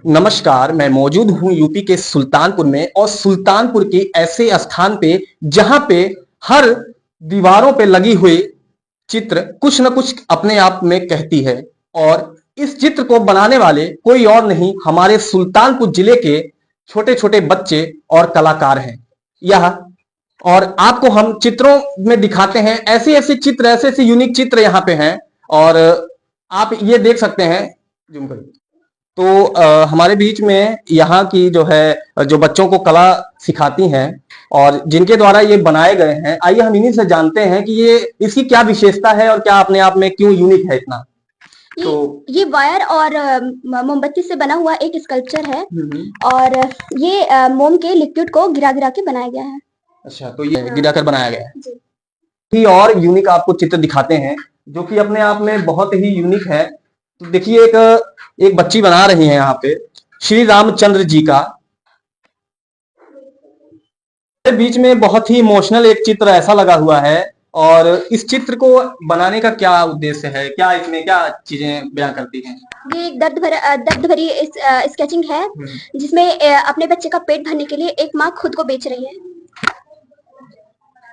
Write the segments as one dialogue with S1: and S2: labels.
S1: नमस्कार, मैं मौजूद हूँ यूपी के सुल्तानपुर में और सुल्तानपुर के ऐसे स्थान पे जहां पे हर दीवारों पे लगी हुई चित्र कुछ न कुछ अपने आप में कहती है। और इस चित्र को बनाने वाले कोई और नहीं, हमारे सुल्तानपुर जिले के छोटे छोटे बच्चे और कलाकार हैं। यह और आपको हम चित्रों में दिखाते हैं, ऐसे ऐसे चित्र, ऐसे ऐसे यूनिक चित्र यहाँ पे हैं। और आप ये देख सकते हैं, जूम करिए। तो हमारे बीच में यहाँ की जो है जो बच्चों को कला सिखाती हैं और जिनके द्वारा ये बनाए गए हैं, आइए हम इन्हीं से जानते हैं कि ये इसकी क्या विशेषता है और क्या अपने आप में क्यों यूनिक है इतना।
S2: तो ये वायर और मोमबत्ती से बना हुआ एक स्कल्पचर है और ये मोम के लिक्विड को गिरा गिरा के बनाया गया है।
S1: अच्छा, तो ये गिरा कर बनाया गया है ही। और यूनिक आपको चित्र दिखाते हैं जो कि अपने आप में बहुत ही यूनिक है। तो देखिए, एक बच्ची बना रही है यहाँ पे श्री रामचंद्र जी का। बीच में बहुत ही इमोशनल एक चित्र ऐसा लगा हुआ है। और इस चित्र को बनाने का क्या उद्देश्य है, क्या इसमें क्या चीजें बयां करती हैं?
S2: ये एक दर्द भरी स्केचिंग है जिसमें अपने बच्चे का पेट भरने के लिए एक माँ खुद को बेच रही है।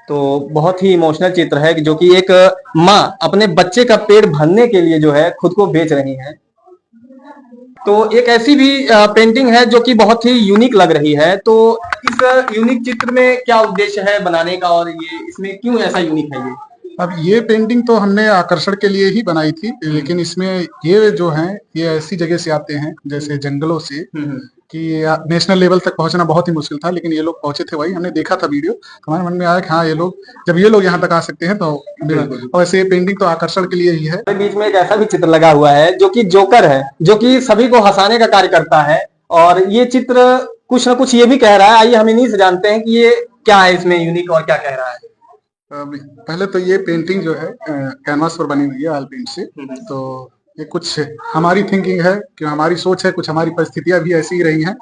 S1: तो बहुत ही इमोशनल चित्र है जो कि एक माँ अपने बच्चे का पेट भरने के लिए जो है खुद को बेच रही है। तो एक ऐसी भी पेंटिंग है जो कि बहुत ही यूनिक लग रही है। तो इस यूनिक चित्र में क्या उद्देश्य है बनाने का और ये इसमें क्यों ऐसा यूनिक है ये?
S3: अब ये पेंटिंग तो हमने आकर्षण के लिए ही बनाई थी, लेकिन इसमें ये जो हैं ये ऐसी जगह से आते हैं जैसे जंगलों से कि नेशनल लेवल तक पहुंचना बहुत ही मुश्किल था, लेकिन ये लोग पहुंचे थे। वही हमने देखा था वीडियो, तो हमारे मन में आया कि हाँ, जब ये लोग यहाँ तक आ सकते हैं तो वैसे ये पेंटिंग तो आकर्षण के लिए ही है।
S1: बीच में एक ऐसा भी चित्र लगा हुआ है जो कि जोकर है, जो कि सभी को हंसाने का कार्य करता है। और ये चित्र कुछ ना कुछ ये भी कह रहा है। आइए हम इन्हीं से जानते हैं कि ये क्या है इसमें यूनिक और क्या कह रहा है।
S3: पहले तो ये पेंटिंग जो है कैनवास पर बनी हुई है ऑयल पेंट से। तो ये कुछ हमारी थिंकिंग है कि हमारी सोच है, कुछ हमारी परिस्थितियां भी ऐसी ही रही हैं।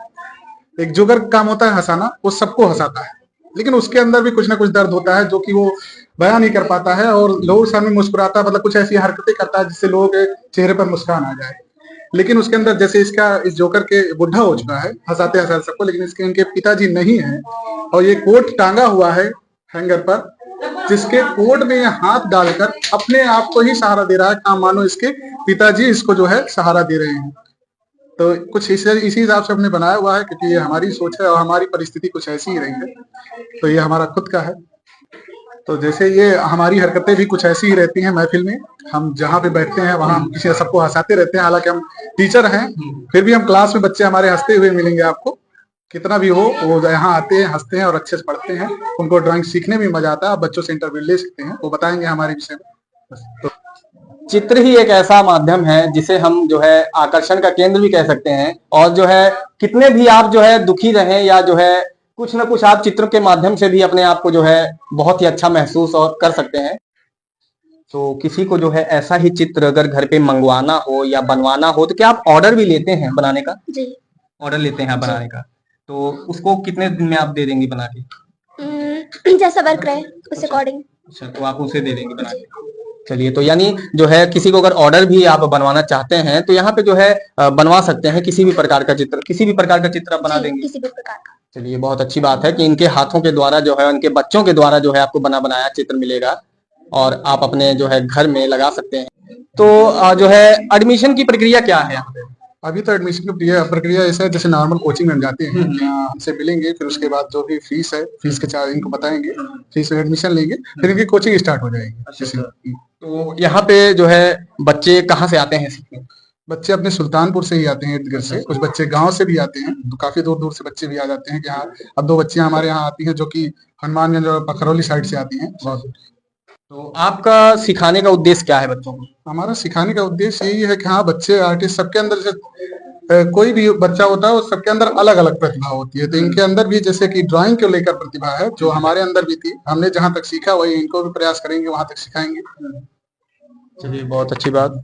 S3: एक जोकर का काम होता है हंसाना, वो सबको हंसाता है, लेकिन उसके अंदर भी कुछ ना कुछ दर्द होता है जो कि वो बयां नहीं कर पाता है और लोगों के सामने मुस्कुराता है, मतलब कुछ ऐसी हरकतें करता है जिससे लोगों के चेहरे पर मुस्कान आ जाए। लेकिन उसके अंदर जैसे इस जोकर के बुढ़ा हो चुका है, हंसाते हंसाते सबको, लेकिन इसके उनके पिताजी नहीं है और ये कोट टांगा हुआ है हैंगर पर, जिसके कोट में हाथ डालकर अपने आप को ही सहारा दे रहा है। काम मानो इसके पिताजी इसको जो है सहारा दे रहे हैं। तो कुछ इसी हिसाब से हमने बनाया हुआ है, क्योंकि ये हमारी सोच है और हमारी परिस्थिति कुछ ऐसी ही रही है। तो ये हमारा खुद का है। तो जैसे ये हमारी हरकतें भी कुछ ऐसी ही रहती हैं महफिल में। हम जहाँ पे बैठते हैं वहां हम किसी सबको हंसाते रहते हैं। हालांकि हम टीचर हैं, फिर भी हम क्लास में बच्चे हमारे हंसते हुए मिलेंगे आपको। कितना भी हो, वो यहाँ आते हैं, हंसते हैं और अच्छे से पढ़ते हैं। उनको ड्राइंग सीखने में मजा आता है। आप बच्चों से इंटरव्यू ले सकते हैं, वो बताएंगे हमारे विषय में। तो
S1: चित्र ही एक ऐसा माध्यम है जिसे हम जो है आकर्षण का केंद्र भी कह सकते हैं। और जो है कितने भी आप जो है दुखी रहें या जो है कुछ ना कुछ आप चित्र के माध्यम से भी अपने आप को जो है बहुत ही अच्छा महसूस और कर सकते हैं। तो किसी को जो है ऐसा ही चित्र अगर घर पे मंगवाना हो या बनवाना हो तो क्या आप ऑर्डर भी लेते हैं बनाने का?
S2: जी,
S1: ऑर्डर लेते हैं बनाने का। तो उसको कितने दिन में आप दे देंगी बना के?
S2: जैसा वर्क रहे उस अकॉर्डिंग।
S1: अच्छा, तो आप उसे दे देंगे बना के। चलिए, तो यानी जो है किसी को अगर ऑर्डर भी आप बनवाना चाहते हैं तो यहाँ पे जो है बनवा सकते हैं किसी भी प्रकार का चित्र, किसी भी प्रकार का चित्र आप बना देंगे?
S2: किसी भी प्रकार का।
S1: चलिए, बहुत अच्छी बात है कि इनके हाथों के द्वारा जो है, उनके बच्चों के द्वारा जो है आपको बना बनाया चित्र मिलेगा और आप अपने जो है घर में लगा सकते हैं। तो जो है एडमिशन की प्रक्रिया क्या है यहाँ पे?
S3: अभी तो एडमिशन की प्रक्रिया ऐसा है जैसे नॉर्मल कोचिंग में जाते हैं, हमसे मिलेंगे, फिर उसके बाद जो भी फीस है, फीस के चार्ज इनको बताएंगे, फीस में एडमिशन लेंगे, फिर इनकी कोचिंग स्टार्ट हो जाएगी।
S1: तो यहाँ पे जो है बच्चे कहाँ से आते हैं सीखने?
S3: बच्चे अपने सुल्तानपुर से ही आते हैं, इर्द गिर्द से। कुछ बच्चे गांव से भी आते हैं, तो काफी दूर दूर से बच्चे भी आ जाते हैं कि हाँ। अब 2 बच्चियां हमारे यहाँ आती हैं जो कि हनुमानगंज और पखरौली साइड से आती हैं।
S1: तो आपका सिखाने का उद्देश्य क्या है बच्चों को?
S3: हमारा सिखाने का उद्देश्य यही है कि हाँ, बच्चे आर्टिस्ट सबके अंदर कोई भी बच्चा होता है, सबके अंदर अलग अलग प्रतिभा होती है। तो इनके अंदर भी जैसे कि ड्राइंग को लेकर प्रतिभा है, जो हमारे अंदर भी थी। हमने जहां तक सीखा वही इनको भी प्रयास करेंगे, वहां तक सिखाएंगे।
S1: चलिए, बहुत अच्छी बात।